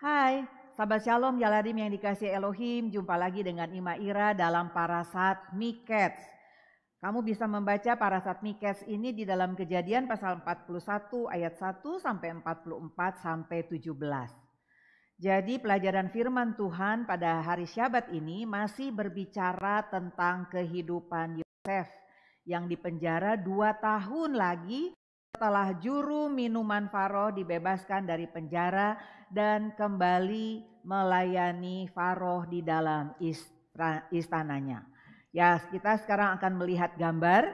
Hai, sahabat Shalom Yaladim yang dikasihi Elohim, jumpa lagi dengan Ima Ira dalam Parasat Mikets. Kamu bisa membaca Parasat Mikets ini di dalam Kejadian pasal 41 ayat 1 sampai 44 sampai 17. Jadi pelajaran firman Tuhan pada hari Syabat ini masih berbicara tentang kehidupan Yosef yang dipenjara 2 tahun lagi setelah juru minuman Faro dibebaskan dari penjara dan kembali melayani Faro di dalam istananya. Ya, kita sekarang akan melihat gambar.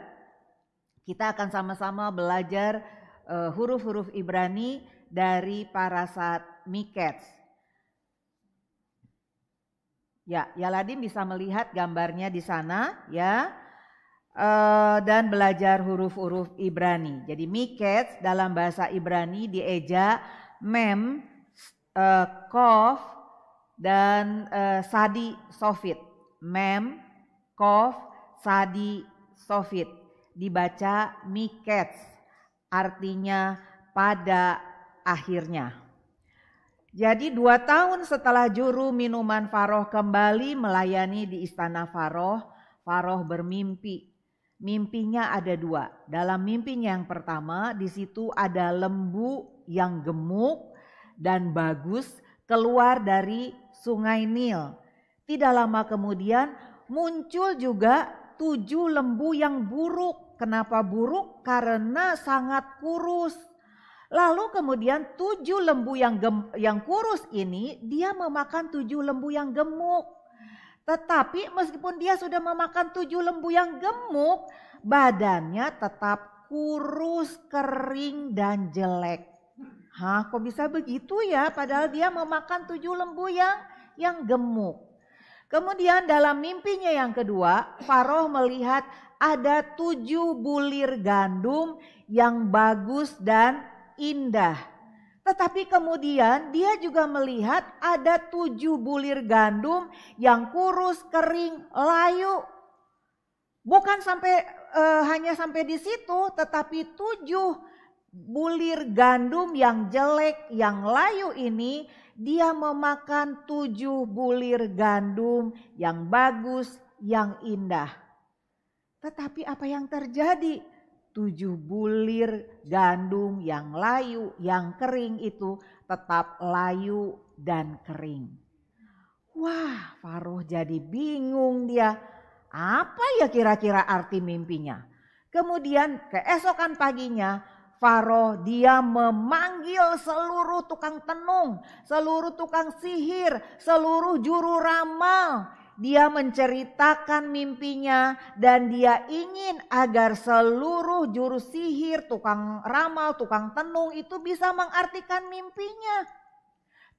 Kita akan sama-sama belajar huruf-huruf Ibrani dari Parasat Mikets. Ya, Yaladim bisa melihat gambarnya di sana ya. Dan belajar huruf-huruf Ibrani. Jadi Mikets dalam bahasa Ibrani dieja mem, kof, dan sadi sofit. Mem, kof, sadi sofit. Dibaca Mikets, artinya pada akhirnya. Jadi 2 tahun setelah juru minuman Faro kembali melayani di istana Faro, Faro bermimpi. Mimpinya ada 2. Dalam mimpinya yang pertama, di situ ada lembu yang gemuk dan bagus keluar dari sungai Nil. Tidak lama kemudian muncul juga 7 lembu yang buruk. Kenapa buruk? Karena sangat kurus. Lalu kemudian 7 lembu yang kurus ini dia memakan 7 lembu yang gemuk. Tetapi meskipun dia sudah memakan 7 lembu yang gemuk, badannya tetap kurus, kering, dan jelek. Hah, kok bisa begitu ya? Padahal dia memakan 7 lembu yang gemuk. Kemudian dalam mimpinya yang kedua, Faro melihat ada 7 bulir gandum yang bagus dan indah. Tetapi kemudian dia juga melihat ada 7 bulir gandum yang kurus, kering, layu. Bukan hanya sampai di situ, tetapi 7 bulir gandum yang jelek, yang layu ini dia memakan 7 bulir gandum yang bagus, yang indah. Tetapi apa yang terjadi? 7 bulir gandum yang layu, yang kering itu tetap layu dan kering. Wah, Faro jadi bingung dia. Apa ya kira-kira arti mimpinya? Kemudian keesokan paginya Faro dia memanggil seluruh tukang tenung, seluruh tukang sihir, seluruh juru ramal. Dia menceritakan mimpinya dan dia ingin agar seluruh juru sihir, tukang ramal, tukang tenung itu bisa mengartikan mimpinya.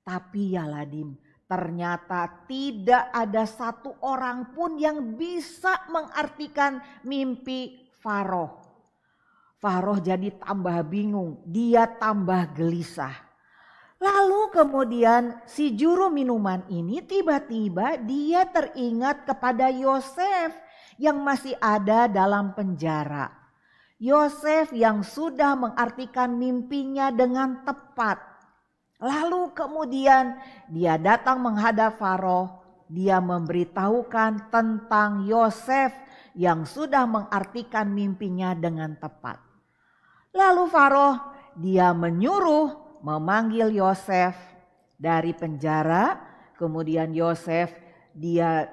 Tapi Yaladim, ternyata tidak ada 1 orang pun yang bisa mengartikan mimpi Faro. Faro jadi tambah bingung, dia tambah gelisah. Lalu kemudian si juru minuman ini tiba-tiba dia teringat kepada Yosef yang masih ada dalam penjara. Yosef yang sudah mengartikan mimpinya dengan tepat. Lalu kemudian dia datang menghadap Faro. Dia memberitahukan tentang Yosef yang sudah mengartikan mimpinya dengan tepat. Lalu Faro dia menyuruh memanggil Yosef dari penjara, kemudian Yosef dia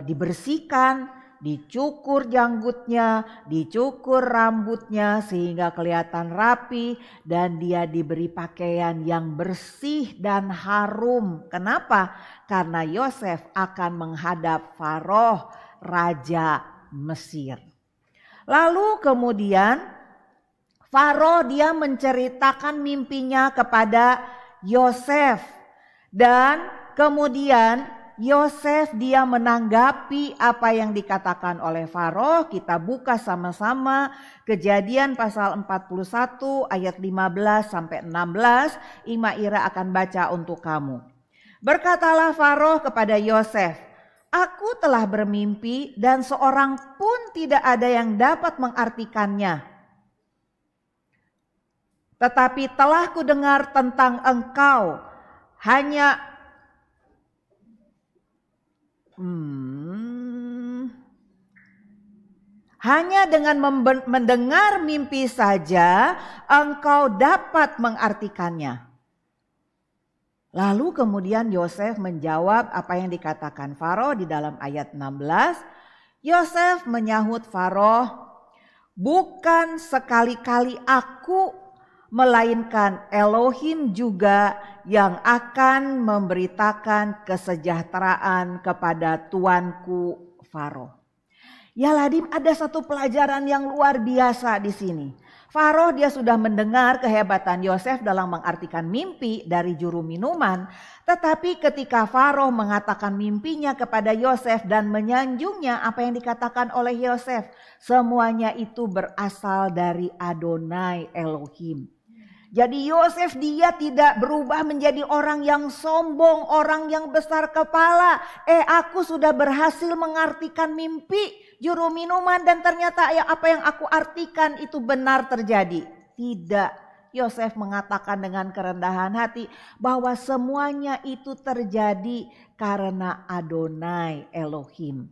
dibersihkan, dicukur janggutnya, dicukur rambutnya sehingga kelihatan rapi dan dia diberi pakaian yang bersih dan harum. Kenapa? Karena Yosef akan menghadap Faro, raja Mesir. Lalu kemudian Faro dia menceritakan mimpinya kepada Yosef dan kemudian Yosef dia menanggapi apa yang dikatakan oleh Faro. Kita buka sama-sama Kejadian pasal 41 ayat 15 sampai 16. Ima Ira akan baca untuk kamu. Berkatalah Faro kepada Yosef, "Aku telah bermimpi dan seorang pun tidak ada yang dapat mengartikannya. Tetapi telah kudengar tentang engkau, hanya dengan mendengar mimpi saja engkau dapat mengartikannya. Lalu kemudian Yosef menjawab apa yang dikatakan Faro di dalam ayat 16. Yosef menyahut Faro, bukan sekali-kali aku, melainkan Elohim juga yang akan memberitakan kesejahteraan kepada tuanku Faro. Ya Ladim, ada satu pelajaran yang luar biasa di sini. Faro dia sudah mendengar kehebatan Yosef dalam mengartikan mimpi dari juru minuman. Tetapi ketika Faro mengatakan mimpinya kepada Yosef dan menyanjungnya apa yang dikatakan oleh Yosef, semuanya itu berasal dari Adonai Elohim. Jadi Yosef dia tidak berubah menjadi orang yang sombong, orang yang besar kepala. Aku sudah berhasil mengartikan mimpi juru minuman dan ternyata apa yang aku artikan itu benar terjadi. Tidak, Yosef mengatakan dengan kerendahan hati bahwa semuanya itu terjadi karena Adonai Elohim.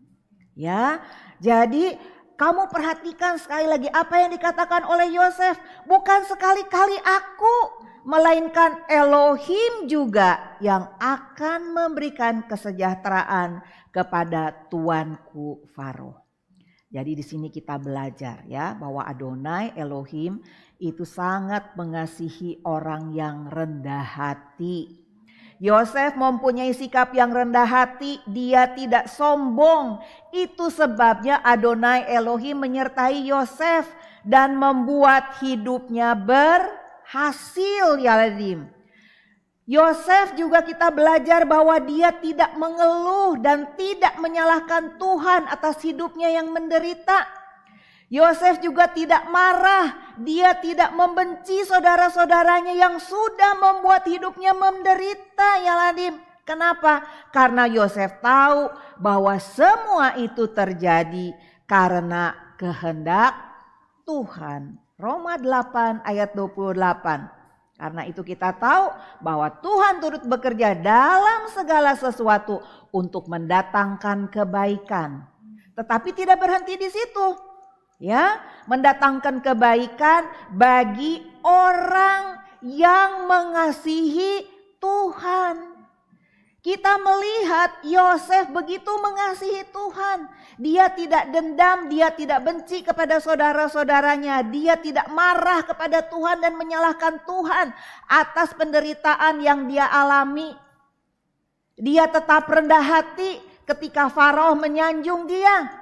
Ya, jadi kamu perhatikan sekali lagi apa yang dikatakan oleh Yosef. Bukan sekali-kali aku, melainkan Elohim juga yang akan memberikan kesejahteraan kepada tuanku Faro. Jadi di sini kita belajar ya bahwa Adonai Elohim itu sangat mengasihi orang yang rendah hati. Yosef mempunyai sikap yang rendah hati, dia tidak sombong. Itu sebabnya Adonai Elohim menyertai Yosef dan membuat hidupnya berhasil ya Ladim. Yosef juga kita belajar bahwa dia tidak mengeluh dan tidak menyalahkan Tuhan atas hidupnya yang menderita. Yosef juga tidak marah, dia tidak membenci saudara-saudaranya yang sudah membuat hidupnya menderita ya Ladim. Kenapa? Karena Yosef tahu bahwa semua itu terjadi karena kehendak Tuhan. Roma 8 ayat 28. Karena itu kita tahu bahwa Tuhan turut bekerja dalam segala sesuatu untuk mendatangkan kebaikan. Tetapi tidak berhenti di situ. Ya, mendatangkan kebaikan bagi orang yang mengasihi Tuhan. Kita melihat Yosef begitu mengasihi Tuhan. Dia tidak dendam, dia tidak benci kepada saudara-saudaranya. Dia tidak marah kepada Tuhan dan menyalahkan Tuhan atas penderitaan yang dia alami. Dia tetap rendah hati ketika Faro menyanjung dia.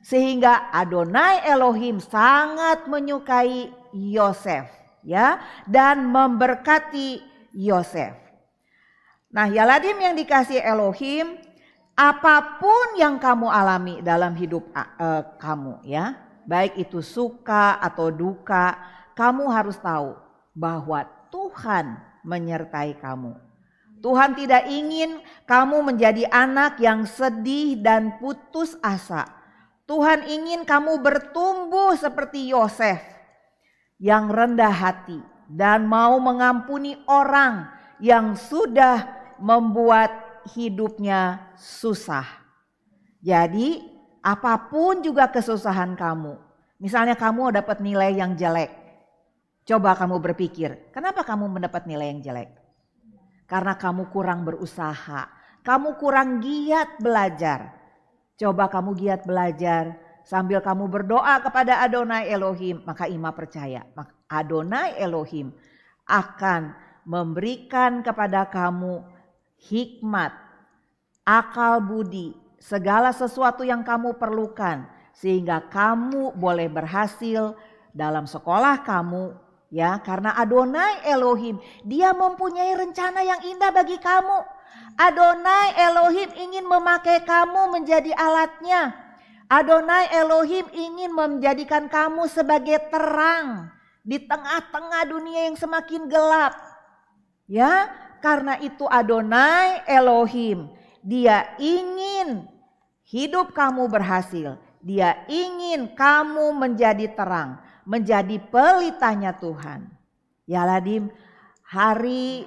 Sehingga Adonai Elohim sangat menyukai Yosef ya dan memberkati Yosef. Nah, ya Ladim yang dikasihi Elohim, apapun yang kamu alami dalam hidup kamu ya, baik itu suka atau duka, kamu harus tahu bahwa Tuhan menyertai kamu. Tuhan tidak ingin kamu menjadi anak yang sedih dan putus asa. Tuhan ingin kamu bertumbuh seperti Yosef yang rendah hati dan mau mengampuni orang yang sudah membuat hidupnya susah. Jadi apapun juga kesusahan kamu, misalnya kamu dapat nilai yang jelek, coba kamu berpikir, kenapa kamu mendapat nilai yang jelek? Karena kamu kurang berusaha, kamu kurang giat belajar. Coba kamu giat belajar sambil kamu berdoa kepada Adonai Elohim, maka Ima percaya Adonai Elohim akan memberikan kepada kamu hikmat, akal budi, segala sesuatu yang kamu perlukan sehingga kamu boleh berhasil dalam sekolah kamu ya, karena Adonai Elohim dia mempunyai rencana yang indah bagi kamu. Adonai Elohim ingin memakai kamu menjadi alatnya. Adonai Elohim ingin menjadikan kamu sebagai terang di tengah-tengah dunia yang semakin gelap. Ya, karena itu Adonai Elohim, dia ingin hidup kamu berhasil. Dia ingin kamu menjadi terang, menjadi pelitanya Tuhan. Ya Ladim, hari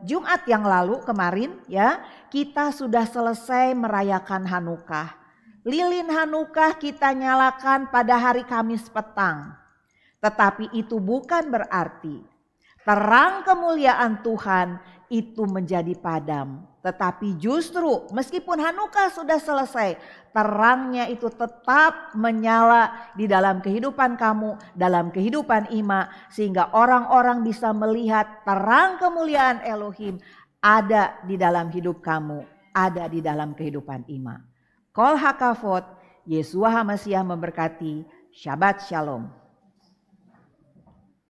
Jumat yang lalu kemarin ya, kita sudah selesai merayakan Hanukkah. Lilin Hanukkah kita nyalakan pada hari Kamis petang. Tetapi itu bukan berarti terang kemuliaan Tuhan itu menjadi padam. Tetapi justru meskipun Hanukkah sudah selesai, terangnya itu tetap menyala di dalam kehidupan kamu, dalam kehidupan Ima, sehingga orang-orang bisa melihat terang kemuliaan Elohim ada di dalam hidup kamu, ada di dalam kehidupan Ima. Kol hakavod, Yeshua HaMashiach memberkati. Shabbat Shalom.